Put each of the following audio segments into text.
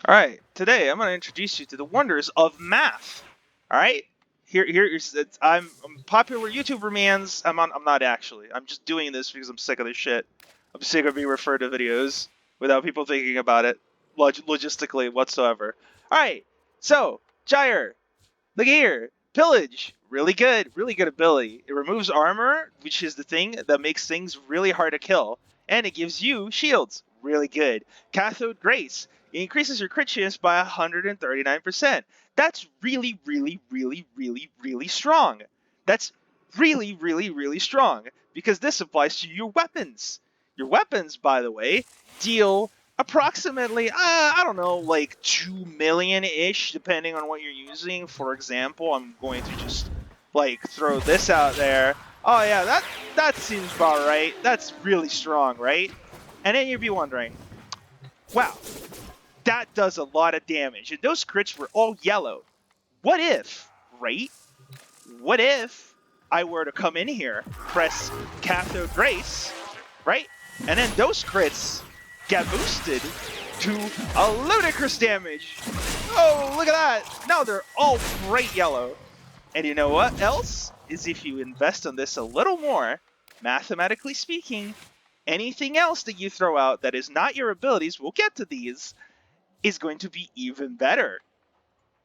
Alright, today I'm going to introduce you to the wonders of math. Alright? I'm popular YouTuber mans. I'm not actually. I'm just doing this because I'm sick of this shit. I'm sick of being referred to videos without people thinking about it logistically whatsoever. Alright, so, Gyre, look here. Pillage, really good ability. It removes armor, which is the thing that makes things really hard to kill. And it gives you shields, really good. Cathode Grace, it increases your crit chance by 139%. That's really strong. That's really strong, because this applies to your weapons. Your weapons, by the way, deal approximately, I don't know, like 2 million-ish, depending on what you're using. For example, I'm going to just, like, throw this out there. Oh yeah, that seems about right. That's really strong, right? And then you'd be wondering, wow, that does a lot of damage. And those crits were all yellow. What if, right? What if I were to come in here, press Cathode Grace, right? And then those crits get boosted to a ludicrous damage. Oh, look at that. Now they're all bright yellow. And you know what else? Is if you invest on this a little more, mathematically speaking, anything else that you throw out that is not your abilities, we'll get to these, is going to be even better.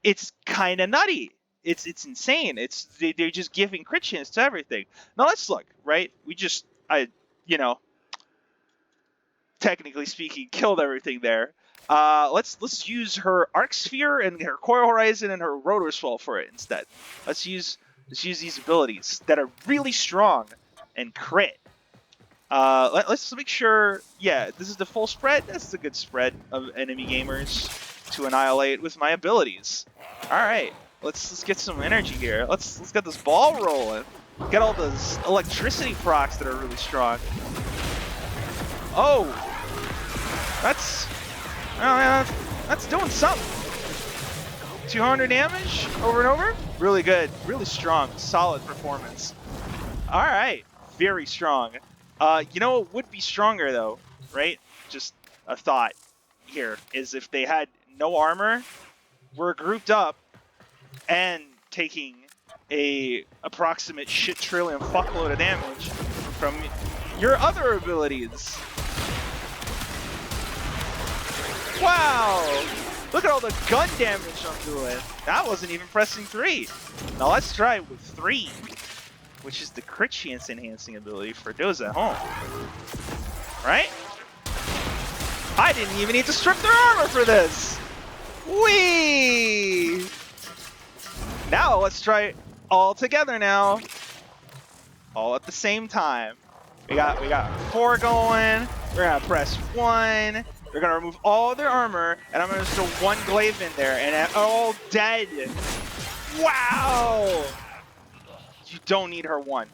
It's kind of nutty. It's insane. They're just giving crit chance to everything. Now let's look, right? Technically speaking, killed everything there. Let's use her Arc Sphere and her Coil Horizon and her Rotor Swell for it instead. Let's use these abilities that are really strong and crit. Let's make sure, yeah, this is the full spread. That's a good spread of enemy gamers to annihilate with my abilities. All right, let's get some energy here. Let's get this ball rolling. Get all those electricity procs that are really strong. Oh, that's doing something. 200 damage over and over. Really good, really strong, solid performance. All right, very strong. You know what would be stronger though, right? Just a thought here is if they had no armor, were grouped up, and taking a approximate shit trillion fuckload of damage from your other abilities. Wow! Look at all the gun damage I'm doing. That wasn't even pressing 3. Now let's try it with 3. Which is the crit chance enhancing ability for those at home. Right? I didn't even need to strip their armor for this! Whee! Now let's try it all together now. All at the same time. We got 4 going. We're gonna press 1. They're gonna remove all their armor, and I'm gonna throw 1 glaive in there, and they're all dead. Wow! You don't need her 1.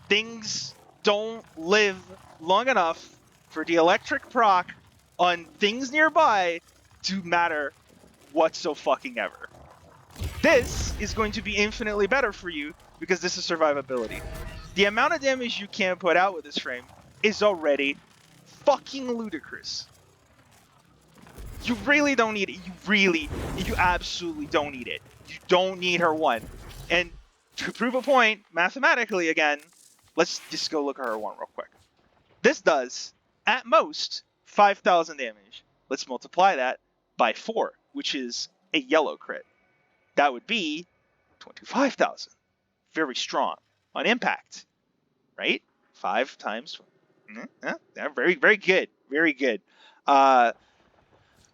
Things don't live long enough for the electric proc on things nearby to matter whatso-fucking-ever. This is going to be infinitely better for you because this is survivability. The amount of damage you can put out with this frame is already fucking ludicrous. You really don't need it. You absolutely don't need it. You don't need her 1. And to prove a point, mathematically again, let's just go look at her 1 real quick. This does, at most, 5,000 damage. Let's multiply that by 4, which is a yellow crit. That would be 25,000. Very strong on impact, right? 5 times. Very good. Very good.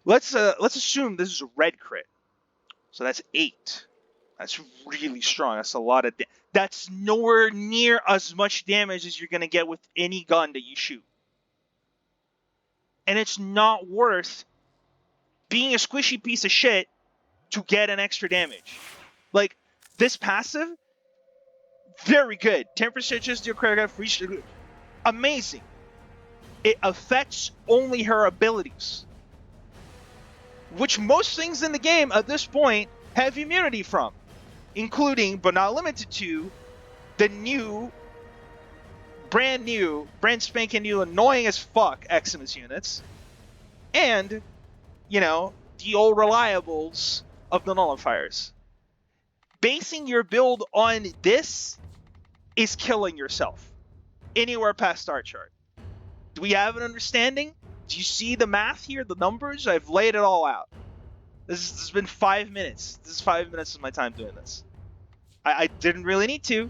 Let's assume this is a red crit. So that's 8. That's really strong. That's a lot of that's nowhere near as much damage as you're going to get with any gun that you shoot. And it's not worth being a squishy piece of shit to get an extra damage. Like, this passive, very good. 10% chance to your crit free. Amazing. It affects only her abilities, which most things in the game at this point have immunity from, including, but not limited to, the new, brand spanking new, annoying as fuck Eximus units, and you know, the old reliables of the nullifiers. Basing your build on this is killing yourself anywhere past Star Chart. Do we have an understanding? Do you see the math here, the numbers? I've laid it all out. This has been 5 minutes. This is 5 minutes of my time doing this. I didn't really need to,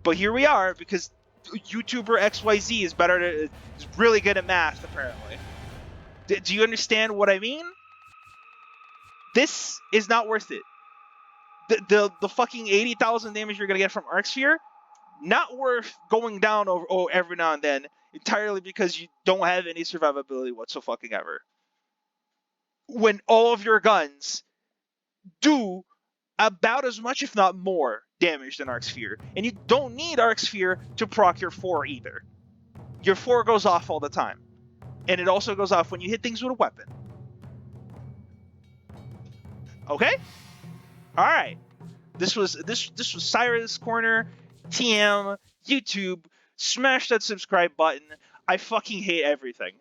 but here we are because YouTuber XYZ is is really good at math, apparently. Do you understand what I mean? This is not worth it. The fucking 80,000 damage you're gonna get from Arc Sphere, not worth going down over every now and then, entirely because you don't have any survivability whatsoever. When all of your guns do about as much, if not more, damage than Arc Sphere. And you don't need Arc Sphere to proc your 4 either. Your 4 goes off all the time. And it also goes off when you hit things with a weapon. Okay? Alright. This was Cyrus Corner, TM, YouTube. Smash that subscribe button. I fucking hate everything.